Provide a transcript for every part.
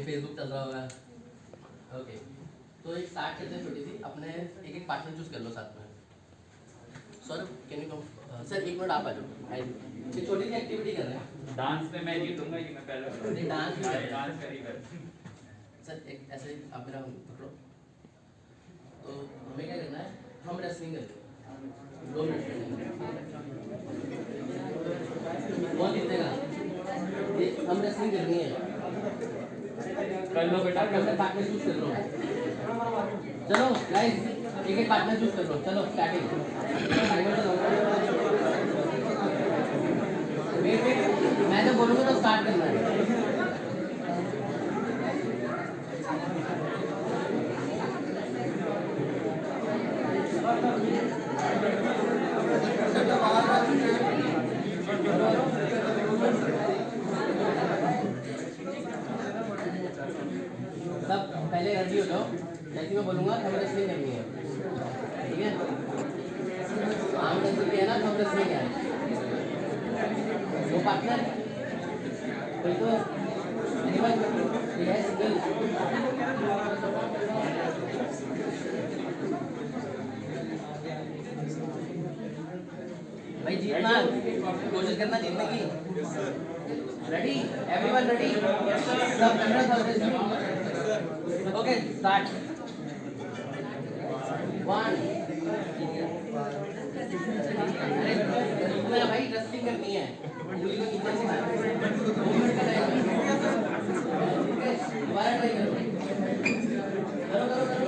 Facebook चल रहा होगा। ओके, तो एक स्टार्ट करते हैं छोटी सी, अपने एक एक पार्टनर चूज कर लो साथ में। Sir can you come, sir एक मिनट आप आ जाओ। ये छोटी सी एक्टिविटी कर रहे हैं। डांस में मैं जीतूंगा कि मैं पहले नहीं, डांस भी कर रहे हैं। डांस करेगा। सर एक ऐसे आप मेरा पकड़ो, तो हमें क्या करना है, हम रेसलिंग करते हैं 2 मिनट के लिए। कौन जीतेगा? ये हम रेसलिंग करनी है। कर लो बेटा, कर लो। पार्टनर चूज कर लो। चलो गाइस, एक एक पार्टनर चूज कर लो। चलो स्टार्टिंग। वेट वेट, मैं जब बोलूँगा तो स्टार्ट करना है। सब पहले रेडी हो जाओ, जैसे मैं बोलूँगा हमें रेसलिंग करनी है, ठीक है? आम रेसलिंग है ना, तो हम रेसलिंग है। वो पार्टनर कोई तो एनिमल ये है सिंगल। भाई जीतना, कोशिश करना जीतने की। रेडी एवरीवन, रेडी सब कैमरा सब रेसलिंग। Okay start. 1 मेरा भाई रेसलिंग करनी है, उंगली को नीचे से मार। 2 मिनट का टाइम है, ठीक है? दोबारा ट्राई करो, करो करो करो।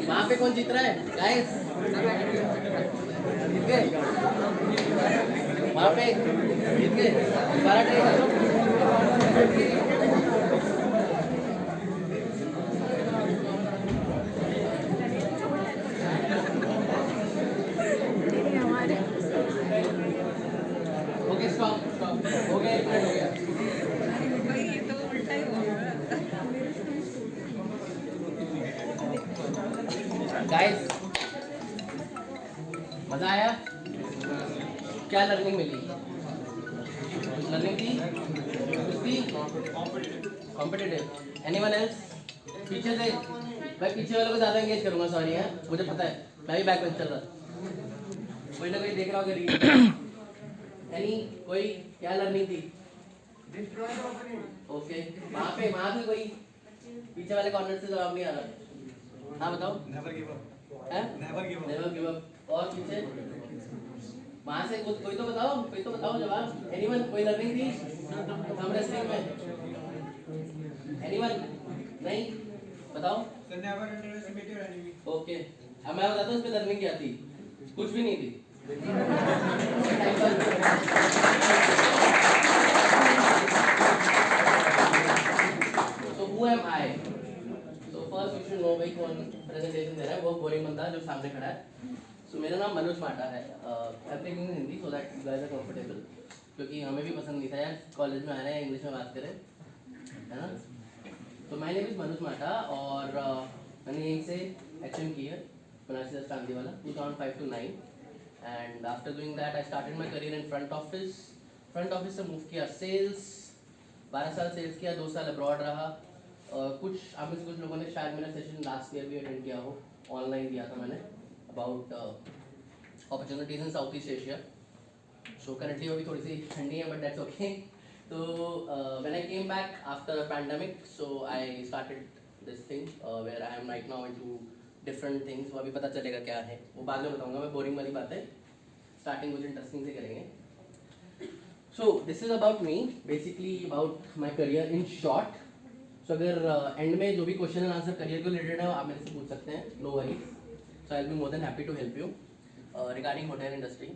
वहाँ पे कौन जीत रहा है गाइस? जीत गए वहाँ पे, जीत गए। दोबारा ट्राई करो। ओके स्टॉप स्टॉप, हो गया, 1 मिनट हो गया। गाइस मजा आया? क्या लर्निंग मिली? लर्निंग थी, कुश्ती, कॉम्पिटिटिव। Anyone else? पीछे से, मैं पीछे वालों को ज़्यादा एंगेज करूँगा, सॉरी है, मुझे पता है, मैं भी बैक बेंच चल रहा। कोई ना कोई देख रहा होगा रील। एनी कोई क्या लर्निंग थी? ओके, वहाँ पे कोई पीछे वाले कॉर्नर से जवाब नहीं आ रहा। हाँ बताओ। Never give up. और पीछे वहाँ से कोई तो बताओ जवाब। एनीवन कोई लर्निंग थी हम रेसलिंग में? एनीवन नहीं बताओ। Never underestimate your enemy. Okay, अब मैं बताता हूँ इस पे लर्निंग क्या थी। कुछ भी नहीं थी। So who am I? So first you should know भाई कौन प्रेजेंटेशन दे रहा है, वो बोरिंग बंदा जो सामने खड़ा है। So मेरा नाम मनोज माटा है। Everything in Hindi so that you guys are comfortable, क्योंकि हमें भी पसंद नहीं था यार कॉलेज में आ रहे हैं इंग्लिश में बात करें, है ना? तो माय नेम इज मनोज माटा और मैंने यहीं से HM की है, बनारसी दस गांधी वाला, 2005 to 9। And after doing that I started my career in front office से मूव किया सेल्स, 12 साल सेल्स किया, 2 साल अब्रॉड रहा। कुछ आप में से कुछ लोगों ने शायद मेरा सेशन लास्ट ईयर भी अटेंड किया हो, ऑनलाइन दिया था मैंने, about opportunities in South East Asia. So currently अभी थोड़ी सी ठंडी है बट दैट्स ओके। तो when I came back after pandemic, so I started this thing where I am right now into different things. वो अभी पता चलेगा क्या है, वो बाद में बताऊंगा मैं, बोरिंग वाली बात है, स्टार्टिंग कुछ इंटरेस्टिंग से करेंगे। So this is about me, basically about my career in short. So अगर एंड में जो भी क्वेश्चन एंड आंसर करियर को रिलेटेड है आप मेरे से पूछ सकते हैं, no worries. So I will be more than happy to help you regarding hotel industry.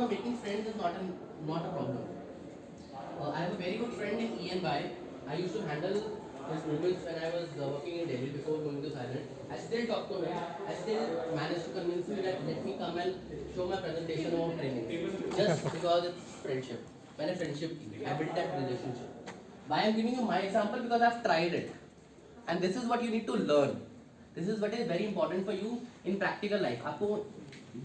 Making friends is not a problem. I have a very good friend in E&Y. I used to handle His moments when I was working in Delhi before going to Thailand, I still talk to him. I still managed to convince him that let me come and show my presentation or training. Just because it's friendship. मैंने friendship की, I built that relationship. Why I'm giving you my example? Because I've tried it. And this is what you need to learn. This is what is very important for you in practical life. आपको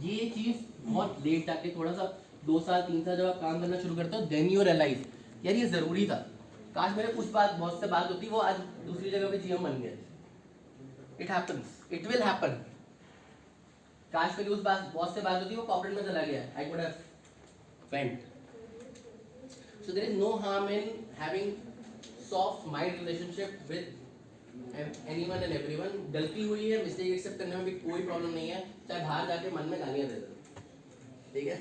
ये चीज़ बहुत late जाके थोड़ा सा 2 साल 3 साल जब आप काम करना शुरू करते हो, then you realize यार ये ज़रूरी था. काश मेरे उस बात बॉस से बात होती, वो आज दूसरी जगह पे जीएम बन गए. It happens, it will happen. काश मेरी उस बात बॉस से बात होती, वो कॉर्पोरेट में चला गया. I could have went. So there is no harm in having soft mind relationship with anyone and everyone. गलती हुई है, मिस्टेक एक्सेप्ट करने में भी कोई प्रॉब्लम नहीं है. चाहे बाहर जाके मन में गालियां दे दो, ठीक है.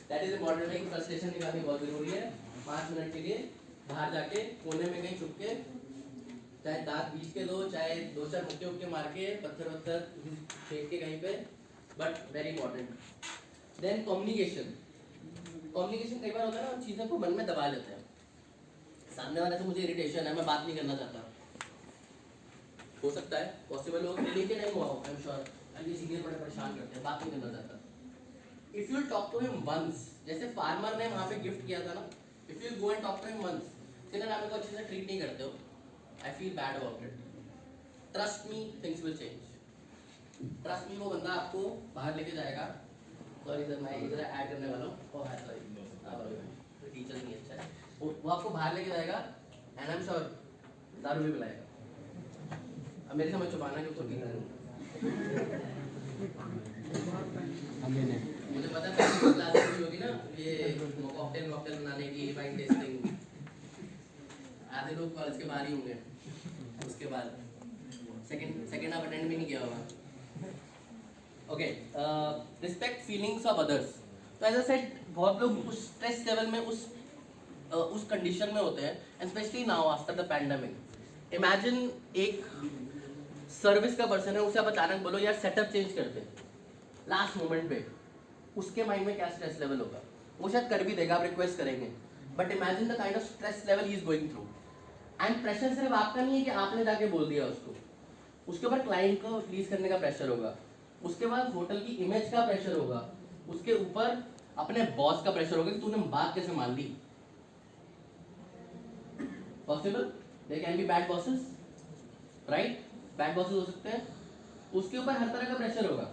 दैट इज इम्पोर्टेंट है कि फ्रस्ट्रेशन निकालनी बहुत जरूरी है. 5 मिनट के लिए बाहर जाके कोने में कहीं छुप के, चाहे दांत बीच के दो, चाहे 2-4 मुक्के उक्के मार के, पत्थर वत्थर फेंक के कहीं पे, but very important. Then communication. Communication कई बार होता है ना, हम चीज़ों को मन में दबा लेते हैं. सामने वाले से मुझे इरिटेशन है, मैं बात नहीं करना चाहता. हो सकता है पॉसिबल हो, रिलेटेड नहीं हुआ हो, आई एम श्योर. अभी सीनियर बड़े परेशान करते हैं, बात नहीं करना चाहता. If you talk to him once, जैसे फार्मर ने वहाँ पे गिफ्ट किया था ना, if you go and talk to him once, senior आप मेरे को अच्छे से ट्रीट नहीं करते हो, I feel bad about it. Trust me, things will change. Trust me, वो बंदा आपको बाहर लेके जाएगा. सॉरी सर, मैं इधर ऐड करने वाला हूँ. ओह हाय सॉरी, टीचर नहीं अच्छा है. वो आपको बाहर लेके जाएगा एंड आई एम श्योर दारू भी पिलाएगा. अब मेरे समझ छुपाना क्यों छोटी है. मुझे पता है क्लास में होगी ना ये कॉकटेल बनाने की, वाइन टेस्टिंग. आधे लोग कॉलेज के बाहर ही होंगे. उसके बाद सेकंड आप अटेंड भी नहीं किया होगा. Okay, respect feelings of others. तो एज आई सेड, बहुत लोग उस स्ट्रेस लेवल में, उस कंडीशन में होते हैं, and specially now after the pandemic. Imagine एक सर्विस का पर्सन है, उसे आप अचानक बोलो यार सेटअप चेंज करते हैं लास्ट मोमेंट पे. उसके माइंड में क्या स्ट्रेस लेवल होगा. वो शायद कर भी देगा, आप रिक्वेस्ट करेंगे, but imagine the kind of stress level he is going through. And pressure सिर्फ आपका नहीं है कि आपने जाके बोल दिया उसको. उसके ऊपर क्लाइंट को प्लीज करने का प्रेशर होगा. उसके बाद होटल की इमेज का प्रेशर होगा. उसके ऊपर अपने बॉस का प्रेशर होगा कि तूने बात कैसे मान ली. Possible, there can be bad bosses, right. Bad bosses हो सकते हैं. उसके ऊपर हर तरह का प्रेशर होगा.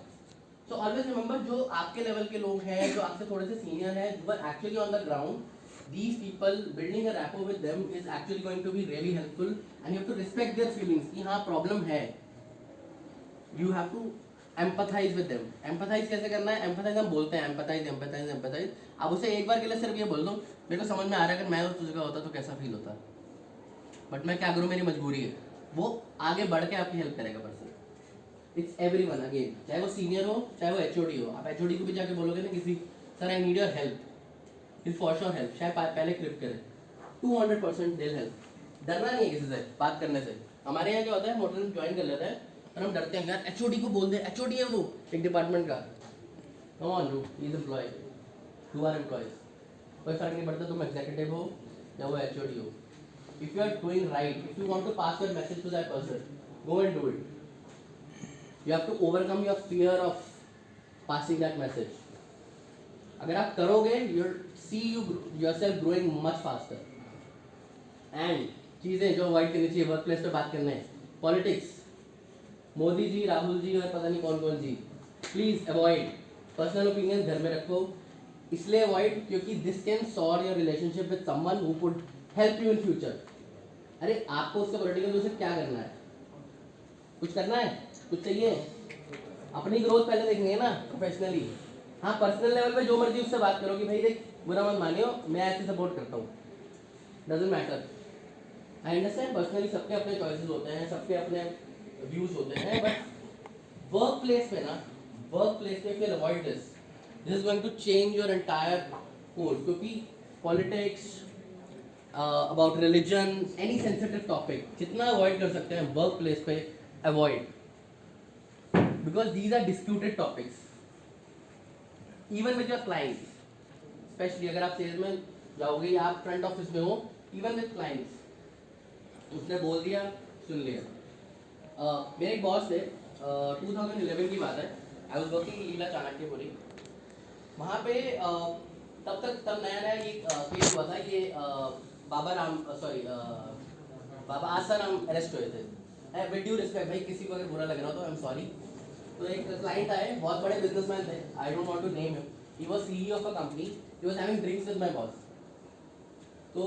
सो ऑलवेज रिमेंबर, जो आपके लेवल के लोग हैं, जो आपसे थोड़े से सीनियर हैं, जो are actually on the ground, these people, building a rapport with them is actually going to be really helpful, and you have to respect their feelings कि हाँ प्रॉब्लम है. You have to empathize with them. empathize कैसे करना है? empathize हम बोलते हैं empathize. अब उसे एक बार के लिए सिर्फ ये बोल दो, मेरे को समझ में आ रहा है अगर मैं उस जगह होता तो कैसा फील होता, बट मैं क्या करूँ, मेरी मजबूरी है. वो आगे बढ़ के आपकी हेल्प करेगा पर्सन. इट्स एवरीवन अगेन, चाहे वो सीनियर हो, चाहे वो एचओडी हो. आप एचओडी को भी जाके बोलोगे ना किसी, sir I need your help, He'll for sure help. शायद पहले क्लिप करे, 200% they'll help. डरना नहीं है किसी से बात करने से. हमारे यहाँ क्या होता है, मोटर ज्वाइन कर लेते हैं और हम डरते हैं यार एचओडी को बोल दे. एचओडी है वो एक डिपार्टमेंट का. Come on do, he is employ, you are employees. कोई फर्क नहीं पड़ता तुम एग्जीक्यूटिव हो या वो एचओडी हो. If you are doing right, if you want to pass your message to that person, go and do it. You have to overcome your fear of passing that message. अगर आप करोगे, you'll see yourself growing much faster. And चीज़ें जो avoid करनी चाहिए work place पे बात करने, पॉलिटिक्स, मोदी जी, राहुल जी और पता नहीं कौन कौन जी, प्लीज़ अवॉइड. पर्सनल ओपिनियन घर में रखो. इसलिए अवॉइड क्योंकि this can sour your relationship with someone who could help you in future. अरे आपको उसका पॉलिटिकल व्यू से क्या करना है? कुछ करना है, कुछ चाहिए, अपनी ग्रोथ पहले देखनी है ना प्रोफेशनली. हाँ, पर्सनल लेवल पे जो मर्जी उससे बात करो कि भाई देख, बुरा मत मानियो, मैं ऐसे सपोर्ट करता हूँ, doesn't matter. I understand personally सबके अपने चॉइसेस होते हैं, सबके अपने व्यूज होते हैं, बट वर्क प्लेस पे ना, वर्क प्लेस पे फिर avoid this is going to change your entire course. क्योंकि politics, about religion, any sensitive topic जितना अवॉइड कर सकते हैं वर्क प्लेस पे avoid, because these are disputed topics. Even with your clients, specially अगर आप सेल्स में जाओगे या आप फ्रंट ऑफिस में हो, इवन विद क्लाइंट्स, उसने बोल दिया, सुन लिया। मेरे एक बॉस थे, 2011 की बात है। आई वाज वर्किंग लीला चाणक्यपुरी। वहाँ पे तब नया नया ये केस हुआ था। ये बाबा आसाराम अरेस्ट हुए थे। विद ड्यू रिस्पेक्ट भाई, किसी को अगर बुरा लग रहा हो तो आई एम सॉरी। तो एक क्लाइंट आए, बहुत बड़े बिजनेसमैन थे, I don't want to name him. He was CEO of a company, he was having drinks with my boss. तो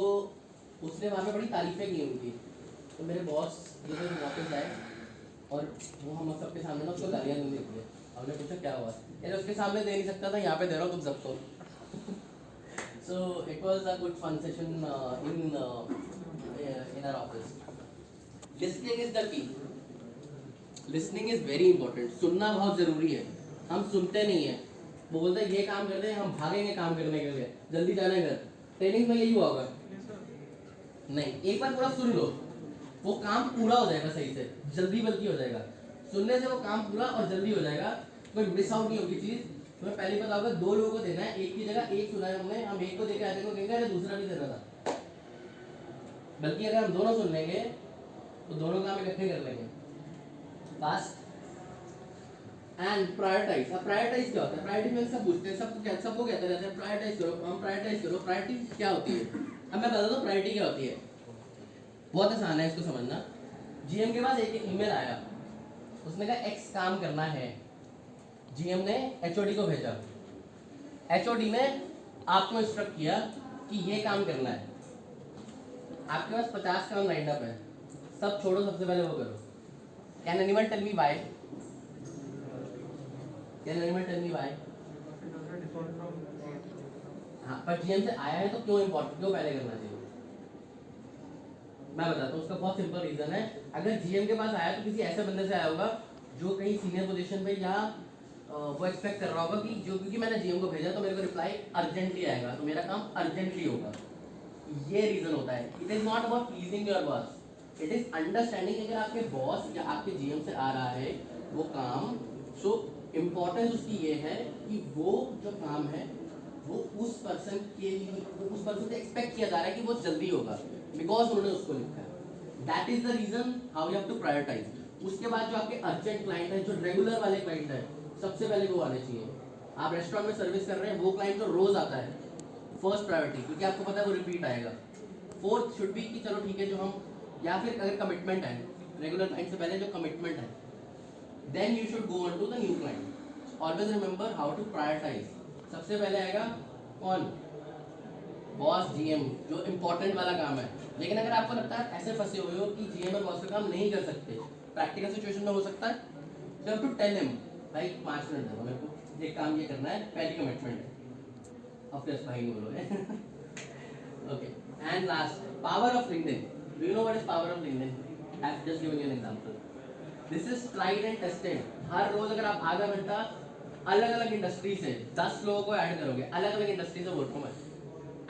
उसने वहाँ पे बड़ी तारीफें की उनकी। तो मेरे बॉस जब वापस आए और वो हम सबके सामने ना उसको गालियाँ देने लगे। हमने पूछा क्या हुआ? यार उसके सामने दे नहीं सकता था, यहाँ पे दे रहा हूँ तुम सबको। So it was a good fun session in our office. Listening is the key. Listening is very important. सुनना बहुत ज़रूरी है। हम सुनते नहीं हैं। वो बोलते हैं ये काम करते हैं, हम भागेंगे काम करने के लिए, जल्दी जाना है घर। ट्रेनिंग में यही हुआ होगा? नहीं, एक बार पूरा सुन लो, वो काम पूरा हो जाएगा सही से, जल्दी बल्कि हो जाएगा। सुनने से वो काम पूरा और जल्दी हो जाएगा, कोई मिस आउट नहीं होगी चीज़। तुम्हें पहले पता होगा, 2 लोगों को देना है, एक की जगह एक सुना है हमने, हम एक को देके आगे को कहेंगे अरे दूसरा भी देना था। बल्कि अगर हम दोनों सुन लेंगे तो दोनों काम इकट्ठे कर लेंगे। Fast and prioritise. अब प्रायोरिटाइज क्या होता है? प्रायोरिटी में सब पूछते हैं, सबको कहते रहते हैं प्रायोरिटाइज करो, हम प्रायोरिटाइज करो। प्रायोरिटी क्या होती है? अब मैं बताता हूँ प्रायोरिटी क्या होती है। बहुत आसान है इसको समझना। जीएम के पास एक ईमेल आया, उसने कहा एक्स काम करना है। जीएम ने एचओडी को भेजा, एचओडी ने आपको इंस्ट्रक्ट किया कि ये काम करना है। आपके पास 50 काम लाइंड अप है, सब छोड़ो, सबसे पहले वो करो। Can anyone tell me why? Can anyone tell me why? हाँ, पर जीएम से आया है तो क्यों इम्पोर्टेंट, क्यों पहले करना चाहिए? मैं बताता हूँ, उसका बहुत सिंपल रीजन है। अगर जीएम के पास आया तो किसी ऐसे बंदे से आया होगा जो कहीं सीनियर पोजीशन पे, या वो एक्सपेक्ट कर रहा होगा कि जो, क्योंकि मैंने जीएम को भेजा तो मेरे को रिप्लाई अर्जेंटली आएगा, तो मेरा काम अर्जेंटली होगा। ये रीजन होता है। It is not about pleasing your boss, it is understanding अगर आपके बॉस या आपके जीएम से आ रहा है वो काम, सो इम्पोर्टेंस उसकी ये है कि वो जो काम है वो उस पर्सन से एक्सपेक्ट किया जा रहा है कि वो जल्दी होगा, बिकॉज उन्होंने उसको लिखा है। That is the reason how you have to prioritise. उसके बाद जो आपके अर्जेंट क्लाइंट है, जो रेगुलर वाले क्लाइंट है, सबसे पहले वो आने चाहिए। आप रेस्टोरेंट में सर्विस कर रहे हैं, वो क्लाइंट जो रोज आता है, फर्स्ट प्रायोरिटी, क्योंकि आपको पता है वो रिपीट आएगा। फोर्थ शुड बी कि चलो ठीक है, जो हम, या फिर अगर कमिटमेंट है, रेगुलर क्लाइंट से पहले जो कमिटमेंट है, then you should go on to the new client. Always remember how to prioritise. सबसे पहले आएगा कौन? बॉस, जीएम, जो इंपॉर्टेंट वाला काम है। लेकिन अगर आपको लगता है ऐसे फंसे हुए हो कि जीएम और बॉस का काम नहीं कर सकते, प्रैक्टिकल सिचुएशन में हो सकता है, you have to tell him भाई 5 मिनट दो मेरे को, ये काम ये करना है, पहली कमिटमेंट है। ऑफ कोर्स भाई बोलोगे। Okay, and last, power of LinkedIn. Do you know what is power of LinkedIn? I have just given you an example. This is tried and tested. हर रोज अगर आप आधा घंटा अलग अलग इंडस्ट्री से 10 लोगों को ऐड करोगे, अलग अलग इंडस्ट्री से बोल रहा हूँ मैं,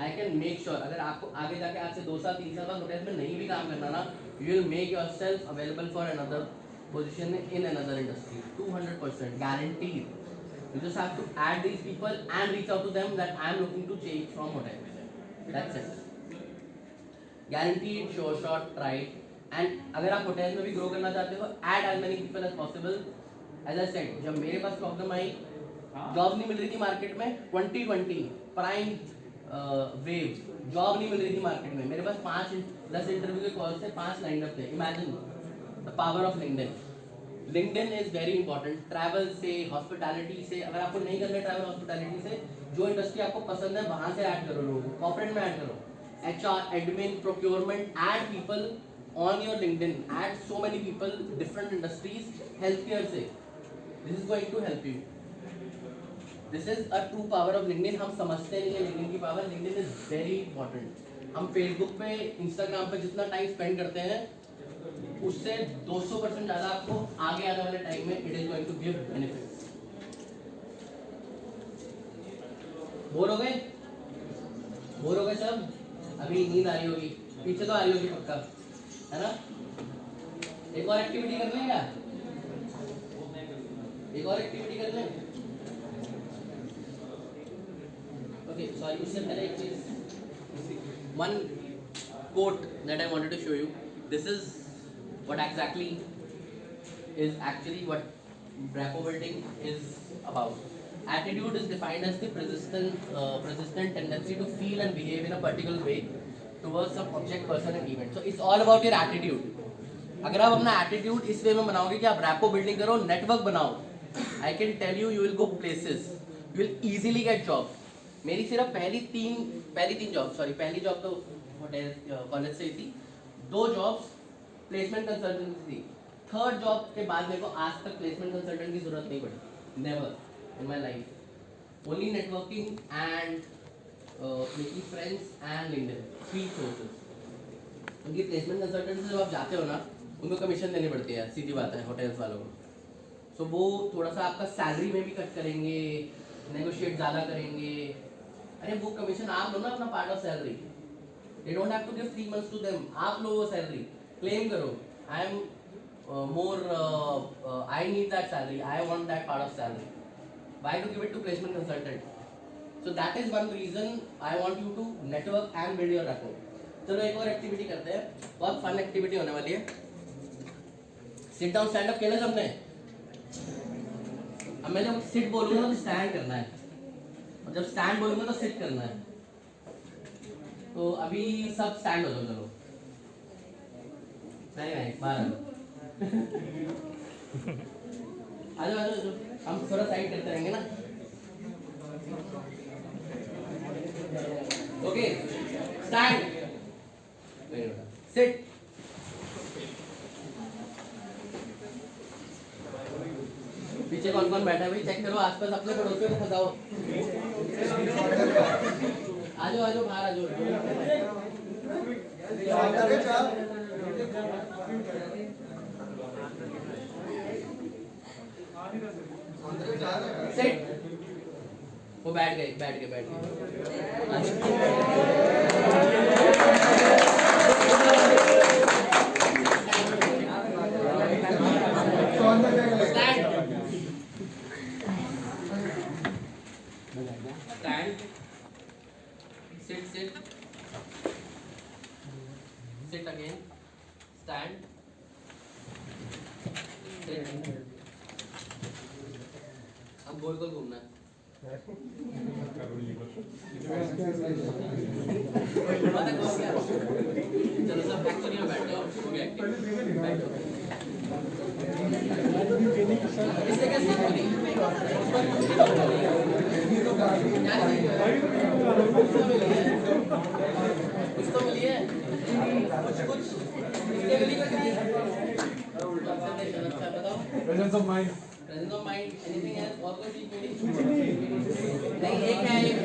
आई कैन मेक श्योर, अगर आपको आगे जाके आज से 2 साल 3 साल बाद होटल में नहीं भी काम करना ना, you will make your self available for another position in another industry, 200% guaranteed. You just have to add these people and reach out to them that I am looking to change from hotel. That's it. Guaranteed, sure shot, try it. And अगर आप hotel में भी grow करना चाहते हो, add as many people as possible. As I said, जब मेरे पास problem आई, job नहीं मिल रही थी मार्केट में, 2020 प्राइम वेव, जॉब नहीं मिल रही थी मार्केट में, मेरे पास 5-10 इंटरव्यू के कॉल से 5 लाइन अप थे। Imagine the power of LinkedIn. LinkedIn is very important. Travel से, हॉस्पिटैलिटी से, अगर आपको नहीं करना ट्रैवल हॉस्पिटैलिटी से, जो इंडस्ट्री आपको पसंद है वहां से ऐड करो लोगों को, कॉर्पोरेट में ऐड करो, HR, admin, procurement, add people on your LinkedIn, add so many people, different industries, health care से। This is going to help you. This is a true power of LinkedIn. हम समझते नहीं है LinkedIn की पावर। LinkedIn is very important. हम Facebook पे, Instagram पे जितना टाइम स्पेंड करते हैं, उससे 200% ज़्यादा आपको आगे आने वाले टाइम में it is going to give benefits. Bore हो गए? बोर हो गए सब? अभी नींद आ रही होगी, पीछे तो आ रही होगी पक्का, है ना? एक और एक्टिविटी कर लें क्या? एक और एक्टिविटी कर लें? ओके, सॉरी, उससे पहले एक चीज, one quote that I wanted to show you. this is what exactly is actually what rapport building is about. Attitude is defined as the persistent tendency to feel and behave in a particular way towards some object, person and event. So it's all about your attitude. अगर आप अपना attitude इस वे में बनाओगे कि आप rapport building करो, network बनाओ, I can tell you you will go places, you will easily get job. मेरी सिर्फ पहली जॉब तो होटल कॉलेज से ही थी, 2 जॉब्स प्लेसमेंट कंसल्टेंट थी. थर्ड जॉब के बाद मेरे को आज तक प्लेसमेंट कंसल्टेंट की जरूरत नहीं पड़ी, never in my life. Only networking and making friends and LinkedIn, 3 sources. उनकी प्लेसमेंट कंसल्टेंट से जब आप जाते हो ना, उनको कमीशन देनी पड़ती है, सीधी बात है होटल्स वालों को. सो वो थोड़ा सा आपका सैलरी में भी कट करेंगे, नेगोशिएट ज़्यादा करेंगे. अरे वो कमीशन आप लो ना अपना part of salary. They don't have to give 3 months to them. आप लो वो सैलरी, क्लेम करो, I am more, I need that salary, I want that part of salary. Why to give it to placement consultant? So that is one reason I want you to network and build your rapport. चलो एक और activity करते हैं, बहुत fun activity होने वाली है. Sit down stand up खेला सबने? अब मैं जब सिट बोलूंगा तो स्टैंड करना है, और जब स्टैंड बोलूंगा तो सिट करना है. तो अभी सब स्टैंड हो जाओ. चलो नहीं बाहर आ जाओ. हम थोड़ा साइड करते रहेंगे ना. Okay stand, sit. पीछे कौन कौन बैठा है भाई, चेक करो आसपास, अपने पड़ोसियों को फंसाओ. आ जाओ बाहर आ जाओ. सिट. वो बैठ गए. Stand. Sit again. Stand. Sit. अब गोल गोल घूमना है. चलो सब एक्चुअली में बैठ जाओ. हो गया एक्टिव. बैठो. इससे क्या सीख मिली? कुछ तो मिली है. कुछ इसके मिली कुछ नहीं. अच्छा बताओ. Presence of mind. Anything else? और कोई चीज मिली? नहीं, एक है एक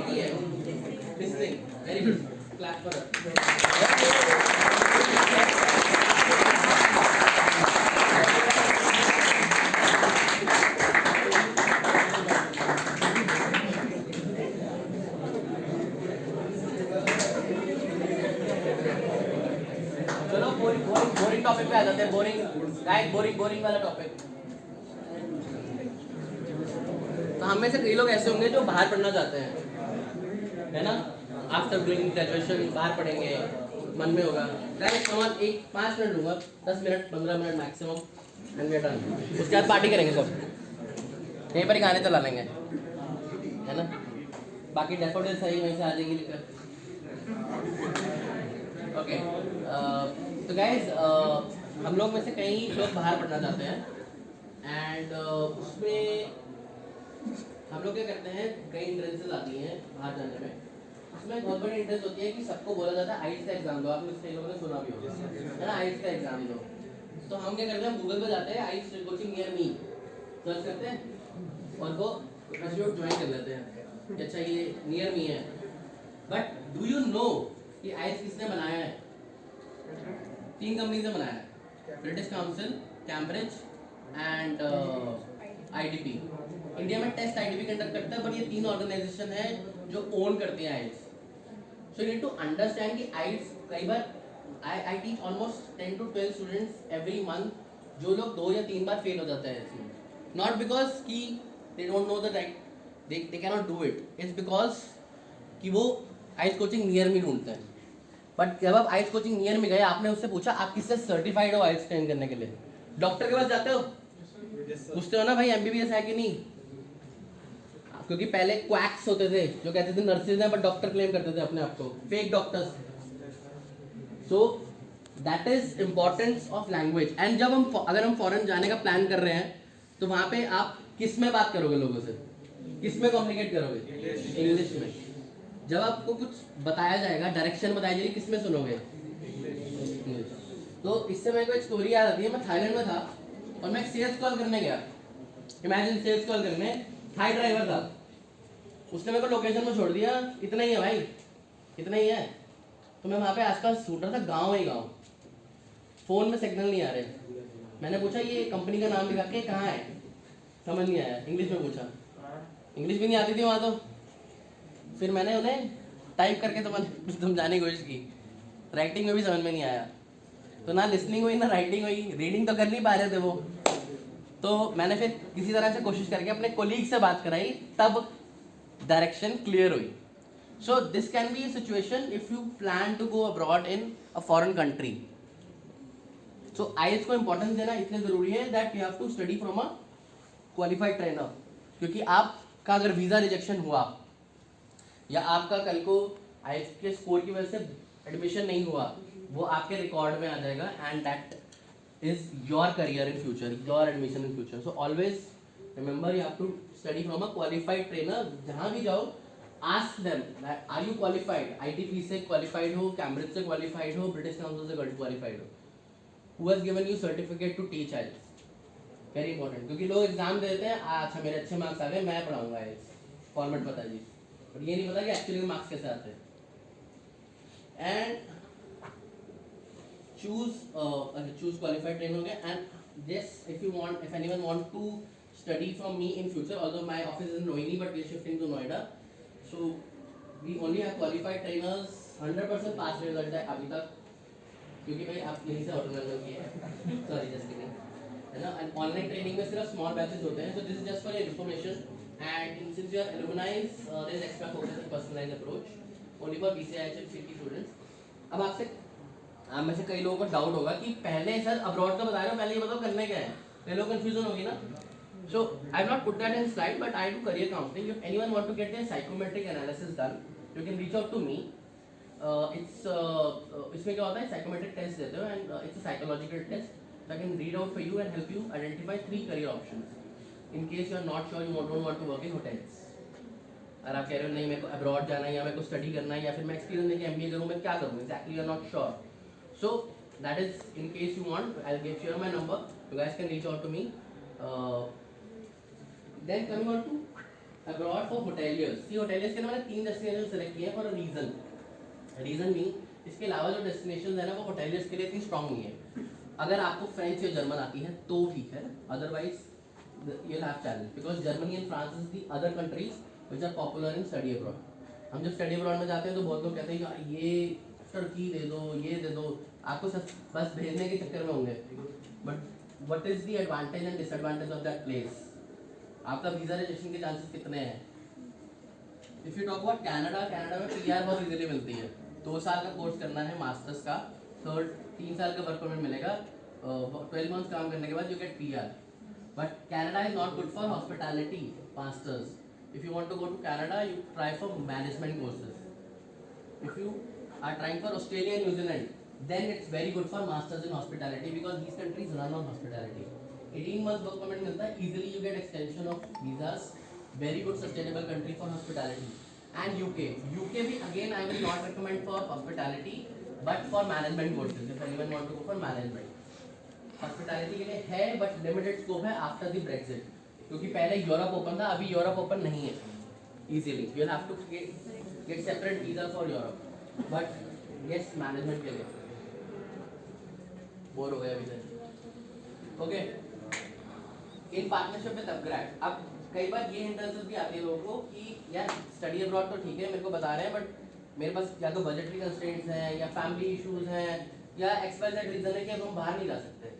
ही है. Listening. Very good. Clap for boring topic पे आ जाते हैं. बोरिंग वाला टॉपिक. तो हम में से कई लोग ऐसे होंगे जो बाहर पढ़ना चाहते हैं, है ना. आफ्टर डूइंग ग्रेजुएशन बाहर पढ़ेंगे, मन में होगा. एक 5 मिनट लूँगा, 10 minute 15 minute maximum, and we are done. उसके बाद पार्टी करेंगे सब, यहीं पर ही गाने चला लेंगे, है ना. बाकी डेफोडिल सही वहीं से आ जाएगी लिखकर. ओके. तो गाइज हम लोग में से कई लोग बाहर पढ़ना चाहते हैं, एंड उसमें हम लोग क्या करते हैं, कई इंट्रेंसेस आती हैं बाहर जाने में. उसमें बहुत बड़ी इंटरेस्ट होती है कि सबको बोला जाता है आइल्स का एग्जाम दो. आपने कई लोगों ने सुना भी होगा, है ना, आइल्स का एग्जाम दो. तो हम क्या करते हैं, गूगल पे जाते हैं, आइल्स कोचिंग नियर मी सर्च करते हैं और वो इंस्टीट्यूट ज्वाइन कर लेते हैं कि अच्छा ये नियर मी है. बट डू यू नो कि आइल्स किसने बनाया है? 3 कंपनी से बनाया है, British council, Cambridge and IDP. India में टेस्ट IDP कंडक्ट करता है, बट ये 3 ऑर्गेनाइजेशन है जो ओन करते हैं IELTS. So you need to understand कि आइल्स कई बार I teach almost 10 to 12 students every month, जो लोग 2 या 3 बार फेल हो जाते हैं इसमें. नॉट बिकॉज कि they don't know the right, they can not do it. It's because कि वो आइल्स कोचिंग नियर मी ढूंढते हैं. बट जब आप आइल्स कोचिंग ईयर में गए आपने उससे पूछा आप किससे सर्टिफाइड हो आइल्स ट्रेन करने के लिए? डॉक्टर के पास जाते हो, पूछते हो ना भाई एमबीबीएस है कि नहीं? क्योंकि पहले क्वैक्स होते थे जो कहते थे नर्सेज हैं बट डॉक्टर क्लेम करते थे अपने आप को, fake doctors. So that is importance of language. And जब हम अगर हम फॉरेन जाने का प्लान कर रहे हैं तो वहाँ पे आप किस में बात करोगे लोगों से, किस में कम्युनिकेट करोगे? इंग्लिश में. जब आपको कुछ बताया जाएगा, डायरेक्शन बताई जाएगी, किस में सुनोगे? तो इससे मेरे को एक स्टोरी याद आती है. मैं थाईलैंड में था और मैं एक सेल्स कॉल करने गया. इमेजिन सेल्स कॉल करने, थाई ड्राइवर था, उसने मेरे को लोकेशन में छोड़ दिया, इतना ही है भाई, इतना ही है. तो मैं वहाँ पे आसपास छूट रहा था, गाँव ही गाँव, फ़ोन में सिग्नल नहीं आ रहे. मैंने पूछा ये कंपनी का नाम लिखा के कहाँ है, समझ नहीं आया. इंग्लिश में पूछा, इंग्लिश भी नहीं आती थी वहाँ तो. फिर मैंने उन्हें टाइप करके तो मैंने समझाने की कोशिश की, राइटिंग में भी समझ में नहीं आया. तो ना लिसनिंग हुई ना राइटिंग हुई, रीडिंग तो कर नहीं पा रहे थे वो. तो मैंने फिर किसी तरह से कोशिश करके अपने कोलीग से बात कराई, तब डायरेक्शन क्लियर हुई. So this can be a situation if you plan to go abroad in a foreign country. So IELTS को इंपॉर्टेंस देना इसलिए ज़रूरी है that you have to study from a qualified trainer. क्योंकि आपका अगर वीज़ा रिजेक्शन हुआ या आपका कल को आइल्स के स्कोर की वजह से एडमिशन नहीं हुआ, वो आपके रिकॉर्ड में आ जाएगा and that is your career in future, your admission in future. So always remember you have to study from a qualified trainer. जहाँ भी जाओ ask them are you qualified, ITP से क्वालिफाइड हो, कैम्ब्रिज से qualified हो, British Council से qualified हो, who has given you certificate to teach IELTS. Very important. क्योंकि लोग एग्जाम देते हैं, अच्छा मेरे अच्छे मार्क्स आ गए मैं पढ़ाऊंगा आइल्स, फॉर्मेट पता जी, बट ये नहीं पता कि एक्चुअली मार्क्स कैसे आते हैं. एंड choose qualified trainer हो गया. And yes, if anyone want to study from me in future, although my office is in Rohini but we are shifting to Noida, so we only have qualified trainers. 100% pass result है अभी तक, क्योंकि भाई आप यहीं से autonomous किए हैं, सॉरी जस्ट किडिंग, है ना. एंड ऑनलाइन ट्रेनिंग में सिर्फ स्मॉल बैचेस होते हैं. So this is just for your information. And since you are alumni there is extra focus in personalised approach only for BCIHL CT students. अब आपसे आप में से कई लोगों को डाउट होगा कि पहले सर अब्रॉड का बता रहे हो, पहले ये बताओ करने क्या है, कई लोगों को कंफ्यूजन होगी ना. So I have not put that in slide but I do career counselling. If anyone want to get their psychometric analysis done you can reach out to me. इसमें क्या होता है, साइकोमेट्रिक टेस्ट देते हो and it's a psychological test. I can read out for you and help you identify 3 career options in case you are not sure you don't want to work in hotels. अगर आप कह रहे हो नहीं मेरे को अब्रॉड जाना है या मेरे को स्टडी करना है या फिर मैं एक्सपीरियंस लेके MBA करूँ, मैं क्या करूँ exactly, you are not sure. So that is in case you want, I'll give you my number. You guys can reach out to me. Then coming on to abroad for hoteliers. See hoteliers के लिए मैंने 3 destination select किए हैं for a reason. Reason being इसके अलावा जो destination है ना वो hoteliers के लिए इतनी स्ट्रॉन्ग नहीं है. अगर आपको फ्रेंच या जर्मन आती है तो ठीक है, otherwise you'll have challenge because Germany and France is the other countries which are popular in study abroad. हम जब स्टडी अब्रॉड में जाते हैं तो बहुत लोग कहते हैं यार ये टर्की दे दो, ये दे दो, आपको सब बस भेजने के चक्कर में होंगे. But what is the advantage and disadvantage of that place? आपका वीजा रिजेक्शन के चांसेस कितने हैं? If you talk about Canada, Canada में PR बहुत इजीली मिलती है. 2 साल का कोर्स करना है मास्टर्स का, 3 साल का वर्क परमिट मिलेगा, 12 मंथ्स काम करने के बाद you get PR. But Canada is not good for hospitality masters. If you want to go to Canada you try for management courses. If you are trying for Australia and New Zealand, then it's very good for masters in hospitality because these countries run on hospitality. 18 months work permit मिलता है, easily you get extension of visas, very good sustainable country for hospitality. And UK भी again I will not recommend for hospitality but for management courses if anyone want to go for management. Hospitality के लिए है but limited scope है after the Brexit, क्योंकि पहले Europe open था, अभी Europe open नहीं है easily. You'll have to get separate visa for Europe. But yes management के लिए बोर हो गया अभी से. Okay, in partnership with upgrade. अब कई बार ये हिंड्रेंसेस भी आती है लोगों को कि यार स्टडी अब्रॉड तो ठीक है मेरे को बता रहे हैं बट मेरे पास या तो बजटरी कंस्ट्रेंट्स हैं या फैमिली इश्यूज हैं या XYZ रीजन है कि अब हम बाहर नहीं जा सकते.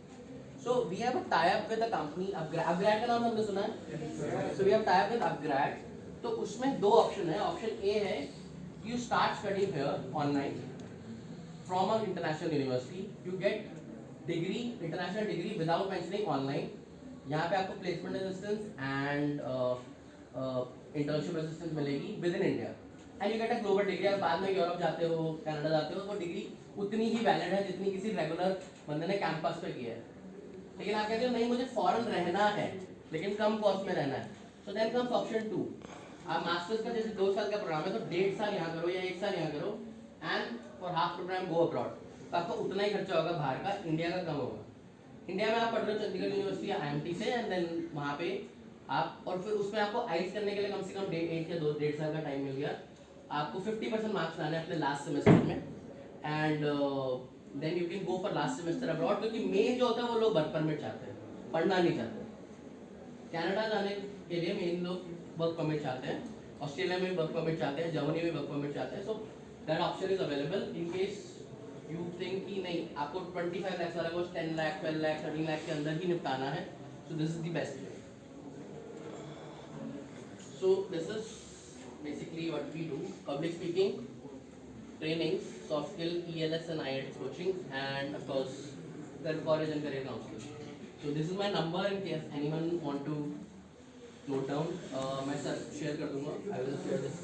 So we have a tie up with a company upGrad का नाम हमने सुना है. So we have tie up with upGrad. तो उसमें 2 ऑप्शन है. ऑप्शन A है you start studying here online from an international university, you get degree, international degree without mentioning online. यहाँ पे आपको placement assistance and internship assistance मिलेगी within India. And you get a global degree. अगर बाद में Europe जाते हो, Canada जाते हो, तो डिग्री उतनी ही वैलिड है जितनी किसी रेगुलर बंदे ने कैंपस पे की है. लेकिन आप कहते हो नहीं मुझे फॉरेन रहना है लेकिन कम कॉस्ट में रहना है, so then comes option 2. आप मास्टर्स का जैसे 2 साल का प्रोग्राम है तो 1.5 साल यहाँ करो या 1 साल यहाँ करो and for half programme go abroad. तो आपका उतना ही खर्चा होगा बाहर का, इंडिया का कम होगा. इंडिया में आप पढ़ रहे हो चंडीगढ़ यूनिवर्सिटी या IMT से एंड देन वहाँ पे आप और फिर उसमें आपको आइस करने के लिए कम से कम 1 या 1.5 साल का टाइम मिल गया. आपको 50% मार्क्स लाने हैं अपने लास्ट सेमेस्टर में and then you can go for last semester abroad. क्योंकि मेन जो होता है वो लोग वर्क परमिट चाहते हैं, पढ़ना नहीं चाहते. कनाडा जाने के लिए मेन लोग वर्क परमिट चाहते हैं, ऑस्ट्रेलिया में वर्क परमिट चाहते हैं, जर्मनी में वर्क परमिट चाहते हैं. So that option is available in case you think कि नहीं आपको 25 लाख वाला कोर्स 10 लाख 12 लाख 13 लाख के अंदर ही निपटाना है. So this is the best way. So this is basically what we do. Public speaking training, soft skill, ELS and IELTS coaching and of course college and career counseling. So this is my number in case anyone want to note down. मैं sir share कर दूंगा. I will share this.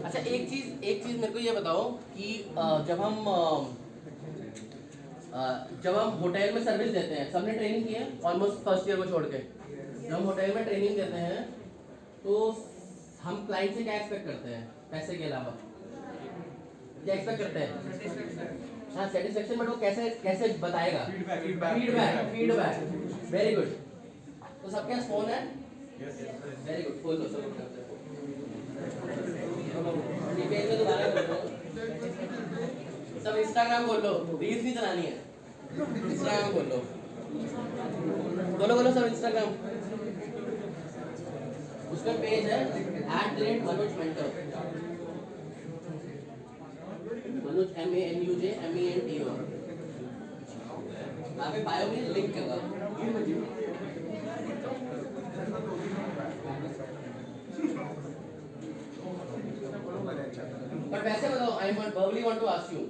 अच्छा एक चीज़ मेरे को ये बताओ कि जब हम होटल में सर्विस देते हैं, सबने ट्रेनिंग की है ऑलमोस्ट फर्स्ट ईयर को छोड़ के. जब हम होटल में ट्रेनिंग देते हैं तो हम क्लाइंट से क्या एक्सपेक्ट करते हैं पैसे के अलावा? क्या एक्सपेक्ट करते हैं? हाँ सेटिस्फेक्शन. बट वो कैसे बताएगा? फीडबैक. Very good. तो सबके पास फोन है? Very good. खोल लो सब. पेज में दोबारा खोल लो. सब इंस्टाग्राम खोल लो. रील्स नहीं चलानी है, इंस्टाग्राम खोल लो. खोलो सब इंस्टाग्राम. उसका पेज है @Manoj Mentor. Manoj MANUJ MENTOR. वहाँ पे बायो में लिंक होगा. But वैसे बताओ, I verbally want to ask you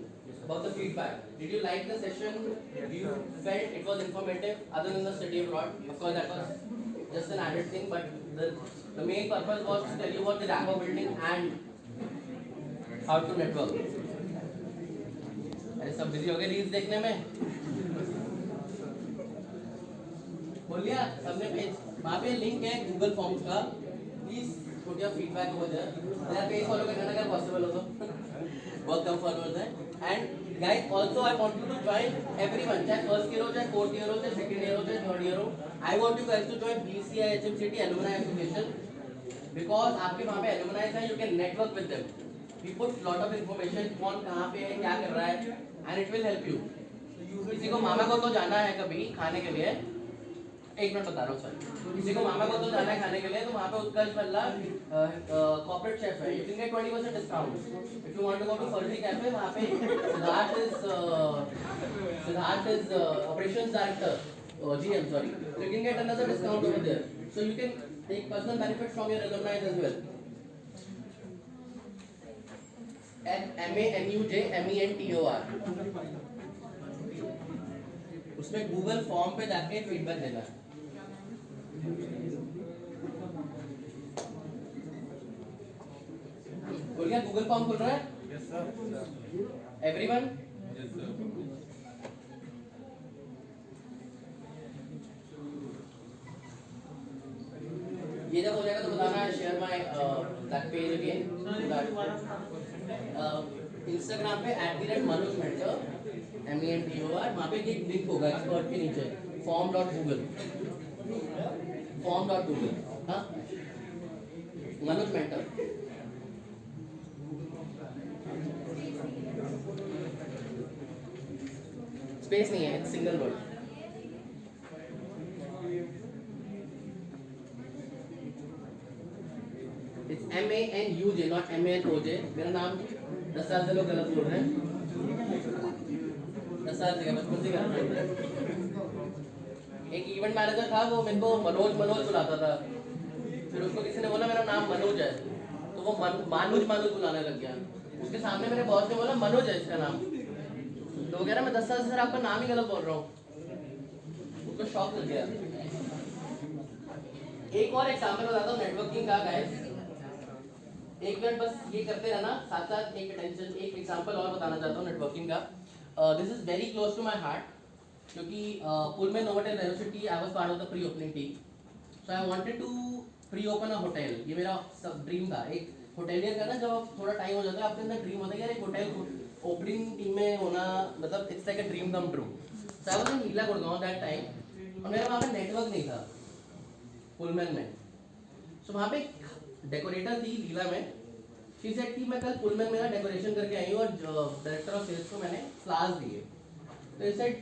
about the feedback. Did you like the session? Did you felt it was informative other than the study abroad? Of course, that was just an added thing, but the main purpose was to tell you about the rapport building and how to network. अरे सब busy हो गए reels देखने में. बोल लिया सबने page. वहाँ पे लिंक है गूगल फॉर्म्स का. Please put your feedback over there. मेरा पेज फॉलो करना अगर पॉसिबल हो तो बहुत कम फॉलोअर्स हैं. And guys also I want you to join everyone, चाहे फर्स्ट ईयर हो, चाहे फोर्थ ईयर हो, चाहे सेकंड ईयर हो, चाहे थर्ड ईयर हो. I want you guys to join BCI HMCT alumni association because आपके वहाँ पे एलुमनाई हैं. You can network with them. We put lot of information कौन कहाँ पे है, क्या कर रहा है, and it will help you. किसी को मामा को तो जाना है कभी खाने के लिए, एक मिनट बता रहा हूँ सर. किसी को मामा को तो जाना है खाने के लिए, तो वहाँ पे उत्कर्ष भल्ला कॉर्पोरेट शेफ है. You can get 20% discount. If you want to go to Farzi cafe, वहाँ पे Siddharth is operations director, GM sorry. So you can get another discount over there. So you can take personal benefits from your alumni as well. MANUJ MENTOR. उसमें Google form पे जाके feedback देना है. बोल क्या Google form खुल रहा है? Yes sir. Everyone. Yes sir. ये जब हो जाएगा तो बताना. Share my that page again. Instagram पे @Manoj Mentor MENTOR. वहाँ पे एक लिंक होगा एक्सपर्ट के नीचे form.google. हाँ मनोज मेंटर. स्पेस नहीं है, single word. It's MANUJ not MANOJ. मेरा नाम 10 साल से लोग गलत बोल रहे हैं. 10 साल से बचपन से गलत बोल रहे हैं. एक इवेंट मैनेजर था, वो मेरे को मनोज बुलाता था. फिर उसको किसी ने बोला मेरा नाम मनोज है, तो वो मानुज बुलाने लग गया. उसके सामने मेरे बॉस ने बोला मनोज है इसका नाम, तो वो कह रहा मैं 10 साल से सर आपका नाम ही गलत बोल रहा हूँ। उसको शॉक लग गया। एक और एग्जांपल बताता हूँ नेटवर्किंग का गाइस, एक मिनट बस ये करते रहना साथ साथ। एक अटेंशन, एक एग्जांपल और बताना चाहता हूँ नेटवर्किंग का। This is very close to my heart, क्योंकि Pullman Novotel university I was part of the pre opening team, so I wanted to pre open a hotel. ये मेरा सब ड्रीम था। एक होटेलियर का ना जब थोड़ा टाइम हो जाता है आपके अंदर ड्रीम होता है कि यार एक होटल ओपनिंग टीम में होना, मतलब it's like a dream come true. So I was in Neela Gurgaon that time, और मेरा वहाँ पे नेटवर्क नहीं था पुलमैन में। सो वहाँ पे डेकोरेटर थी लीला में, शी सेड कि मैं कल पुलमैन में ना डेकोरेशन करके आई हूँ और डायरेक्टर ऑफ सेल्स को मैंने फ्लावर्स दिए। तो he said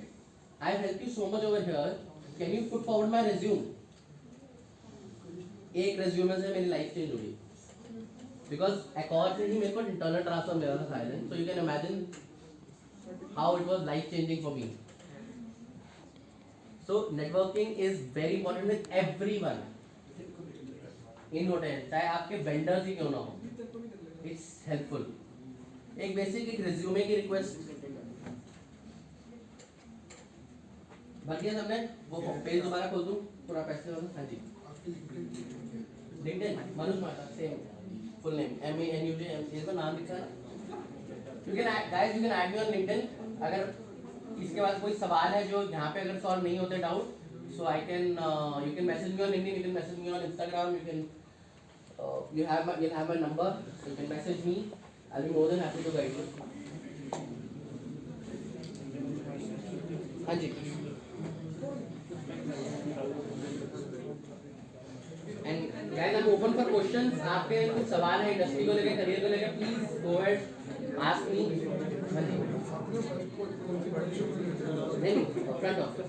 I help you so much over here, can you put forward my resume. एक रेज्यूमे से मेरी लाइफ चेंज हुई, बिकॉज एकॉर्ड से ही मेरे को इंटरनल ट्रांसफर मिला था Thailand. So you can imagine how it was life changing for me. So networking is very important with everyone in hotel, चाहे आपके वेंडर्स ही क्यों ना हो, इट्स हेल्पफुल। एक बेसिक एक रिज्यूमे की रिक्वेस्ट भर दिया सबने, वो पेज दोबारा खोल दूं पूरा पैसे वाला। हाँ जी, लिंक्डइन मनोज माटा, सेम फुल नेम MANUJ, ये तो नाम लिखा है ना। You can guys, you can add me on LinkedIn. अगर इसके बाद कोई सवाल है जो यहाँ पे अगर सॉल्व नहीं होते doubt, so I can you can message me on LinkedIn, you can message me on Instagram, you can you'll have my number, you can message me, I'll be more than happy to guide you. हाँ जी, and guys I'm open for questions. आपके कुछ सवाल है industry को लेकर, career को लेकर, please go ahead ask me. हाँ जी, नहीं front office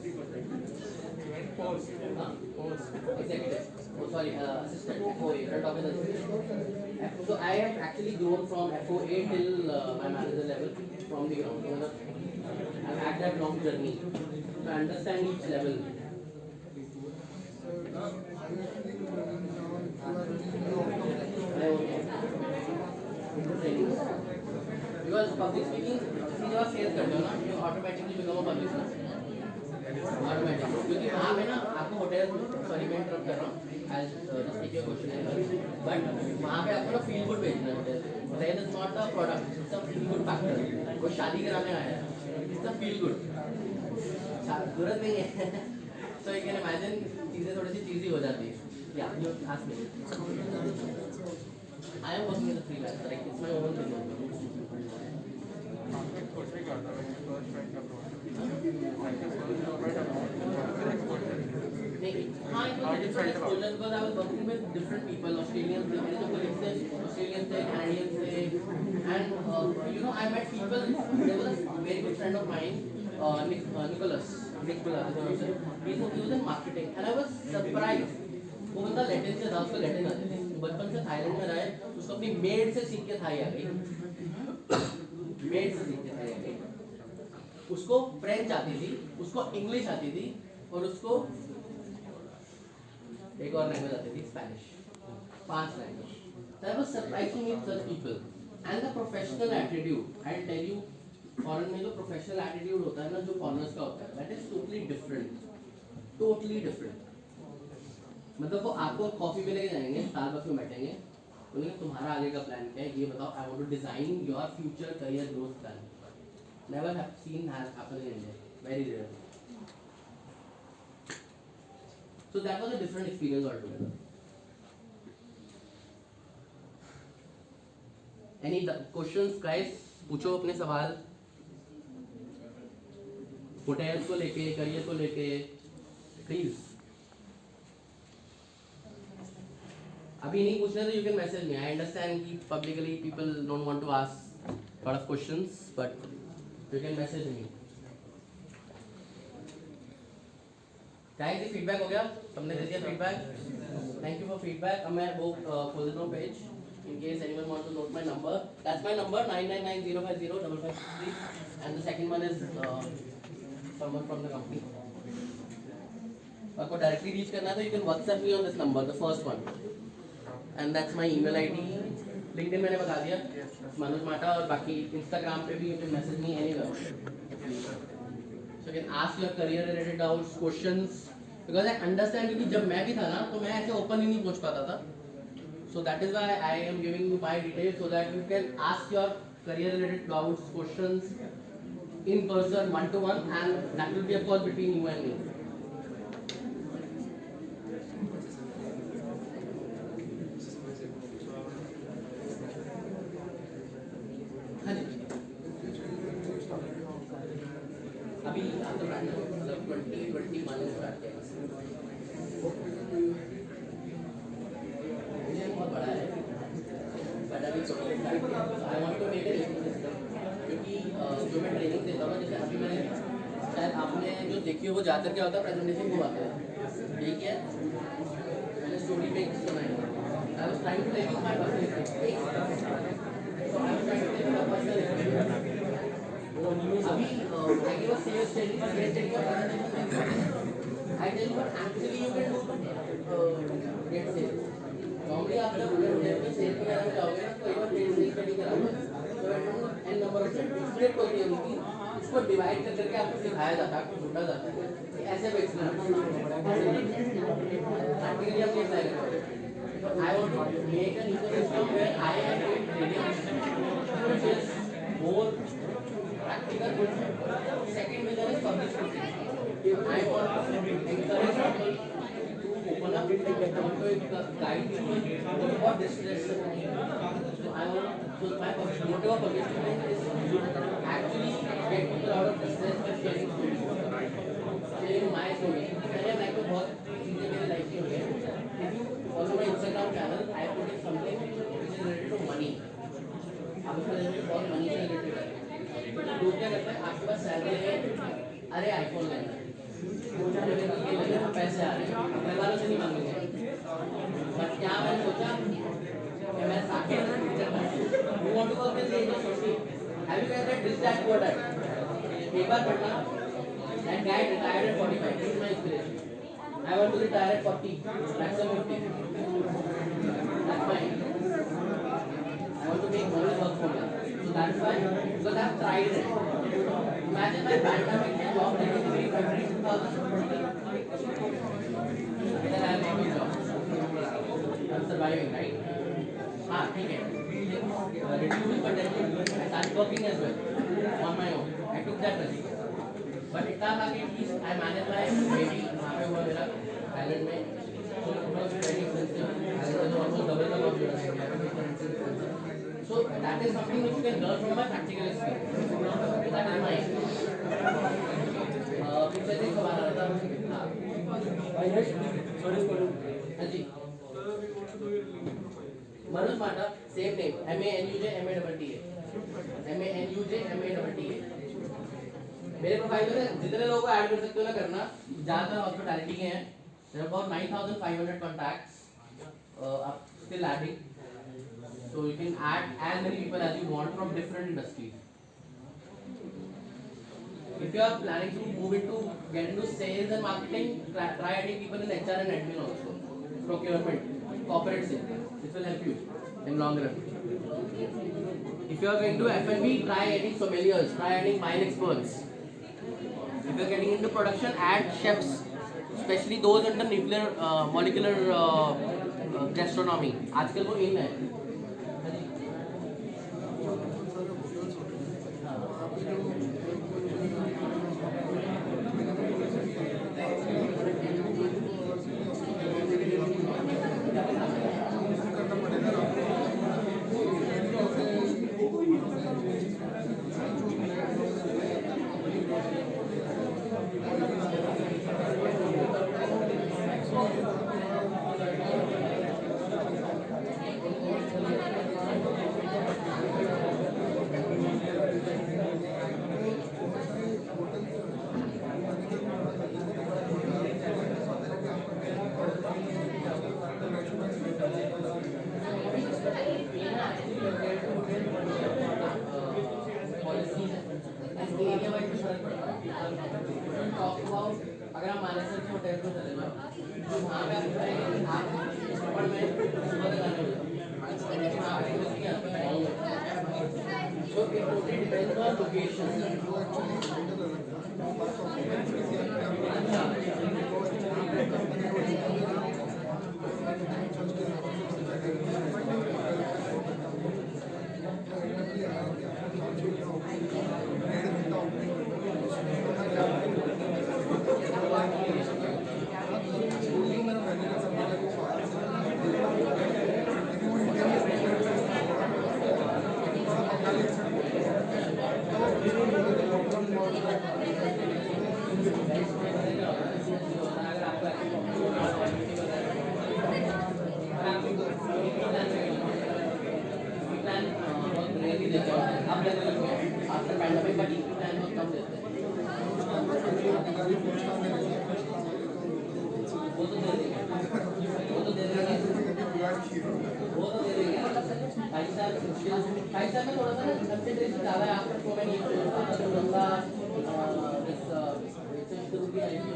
executive, oh sorry, assistant FOA, front office assistant. So I have actually grown from FOA till my manager level from the ground. So I've had that long journey, so I understand each level. Because public speaking, जब आप sales करते हो ना, you automatically become a public speaker. Automatic, क्योंकि वहाँ पे ना आपको होटल, सॉरी मैं इंटरप्ट कर रहा हूँ, I just take your question. But वहाँ पे आपको ना फील गुड भेजना है। Hotel is not the product, it's a feel good factor. वो शादी कराने आया है, इट्स अ फील गुड, जरूरत नहीं है। सो यू कैन इमेजिन चीज़ें थोड़ी सी चीज़ी हो जाती है। या ask me, I am working as a freelancer, it's my own business. हाँ, it was a different exposure because I was working with different people, Australians, मेरे जो colleagues थे, Australians थे, Canadians थे, and you know I met people. There was a very good friend of mine, Nicholas, he was in marketing, and I was surprised. वो बंदा Latin से था, उसको लैटिन आते थे, बचपन से थाईलैंड में रहा है, उसको अपनी मेड से सीख के थाई आ गई, मेड से सीख के थाई आ गई। उसको फ्रेंच आती थी, उसको इंग्लिश आती थी, और उसको एक और लैंग्वेज आती थी, Spanish, 5 language. So I was surprised to meet such people, and the professional attitude. I'll tell you, foreign में जो प्रोफेशनल एटीट्यूड होता है ना, जो फॉरेनर्स का होता है, दैट इज टोटली डिफरेंट। मतलब वो आपको कॉफी पे लेके जाएंगे, स्टारबक्स में बैठेंगे, बोलेंगे तुम्हारा आगे का प्लान क्या है, ये बताओ, I want to design your future career growth plan. Never have seen happen in India, very rare. So that was a different experience altogether. Any questions, guys? पूछो अपने सवाल, होटल्स को लेके, करियर को लेके, प्लीज। अभी नहीं पूछना तो you can message me. I understand कि publicly people don't want to ask a lot of questions, but you can message me. Guys, ये फीडबैक हो गया, सबने दे दिया feedback. Thank you for feedback. अब मैं वो खोल देता हूँ page, in case anyone wants to note my number. That's my number, 9990505563, and the second one is someone from the company. आपको directly reach करना है तो you can WhatsApp me on this number, the first one, and that's my email ID, LinkedIn मैंने बता दिया मनोज माटा, और बाकी इंस्टाग्राम पे भी you can message me anywhere, so you can ask your career related doubts, questions, because I understand, क्योंकि जब मैं भी था ना तो मैं ऐसे ओपन ही नहीं पूछ पाता था, सो that is why I am giving you my details so that you can ask your career related doubts, questions in person, one to one, and that will be of course between you and me. हाँ जी, अभी आपका brand मतलब 2021 में start किया, vision बहुत बड़ा है, but अभी I want to make it ecosystem, क्योंकि जो मैं ट्रेनिंग देता हूँ, जैसे अभी मैंने शायद आपने जो देखी हो वो ज़्यादातर क्या होता है प्रेजेंटेशन को आता है, यही क्या मैंने स्टोरी पे सुनाई, I was trying to take my अभी I give a sales training, sales training का presentation I tell you what actually you can do get sales. Normally आप जब sales वगैरह में जाओगे ना तो एक बार sales training कराओगे तो n number of स्प्लिट होती है उनकी, उसको डिवाइड कर करके आपको सिखाया जाता है, आपको ढूंढा जाता है कि ऐसे भी एक्सप्लेन प्रैक्टिकली आप ये अप्लाई करोगे. I want to make an ecosystem where I am doing training which is more practical. Second major is public speaking. I want to encourage people to open up, I want to guide people for distress. So I want, so my motive of public speaking is actually get people out of distress by sharing stories. Sharing my story. मैंने life में बहुत चीजें मेरी life में हुई हैं. If you follow my Instagram channel, I put in something which is related to money. आप उसमें related बहुत money से related है. तो लोग क्या करते हैं, आपके पास सैलरी है, अरे आईफोन लेना है, पैसे आ रहे हैं, घर वालों से नहीं मांगेंगे, बट क्या मैंने सोचा कि मैं Saket you want to work with agent society, have you guys read this that code एक बार पढ़ना, that guy retired at 45, this is my inspiration. I want to retire at 40, maximum 50. That's fine. I want to make money work for me. So that's why, because I've tried it. Imagine my pandemic job taking away February 2020. Then I am not doing job. I'm surviving, right? हाँ ठीक है. Reduce but then I started working as well on my own. I took that risk. But इतना था कि at least I manage my baby, वहाँ पे हुआ मेरा थाईलैंड में, so it was very expensive. It was almost double the cost of India. So that is something which you can learn from my practical experience. That is mine. पिछले दिन सवाल आ रहा था, हाँ जी, मनोज माटा, सेम नेम, MANUJ MANUJ मेरे profile में जितने लोगों को ऐड कर सकते हो ना करना, ज़्यादातर हॉस्पिटैलिटी के हैं. There are about 9,500 contacts. आप still adding, so you can add as many people as you want from different industries. If you are planning to move into get into sales and marketing, try adding people in HR and admin also, procurement, corporate sales. This will help you in long run. If you are going to F&B, try adding sommeliers, try adding wine experts. If you are getting into production, add chefs, especially those under nuclear molecular gastronomy. आजकल वो इन है. अगर हम मानेसर के hotel में चले जाओ तो वहाँ पे आप सुबह तक आने So it totally depends on location. After pandemic, but EP plan was कम देते हैं। वो तो दे देंगे। वो तो दे देंगे। वो तो दे देंगे। 5 साल मुश्किल 5 साल में थोड़ा सा ना कंसंट्रेशन ज़्यादा है आफ्टर सो मेनी इयर्स तो बंदा this शुरू की आई थी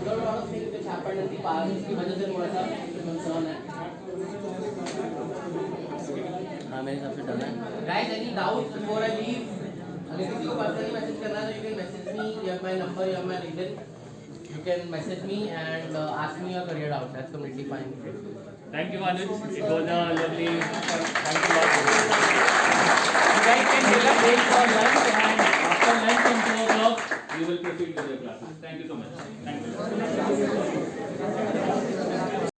lot of things which happened in the past की वजह से थोड़ा सा कंसर्न है। हाँ मेरे हिसाब से डन है। Guys, any doubts before I leave? अगर किसी को पर्सनली मैसेज करना है तो you can message me. You have my number, you have my LinkedIn. You can message me and ask me your career out. That's completely fine. Thank you, Anuj. It was a lovely. Thank you a lot. You guys can take a break for lunch, and after lunch from 2 o'clock, you will proceed with your classes. Thank you so much. Thank you.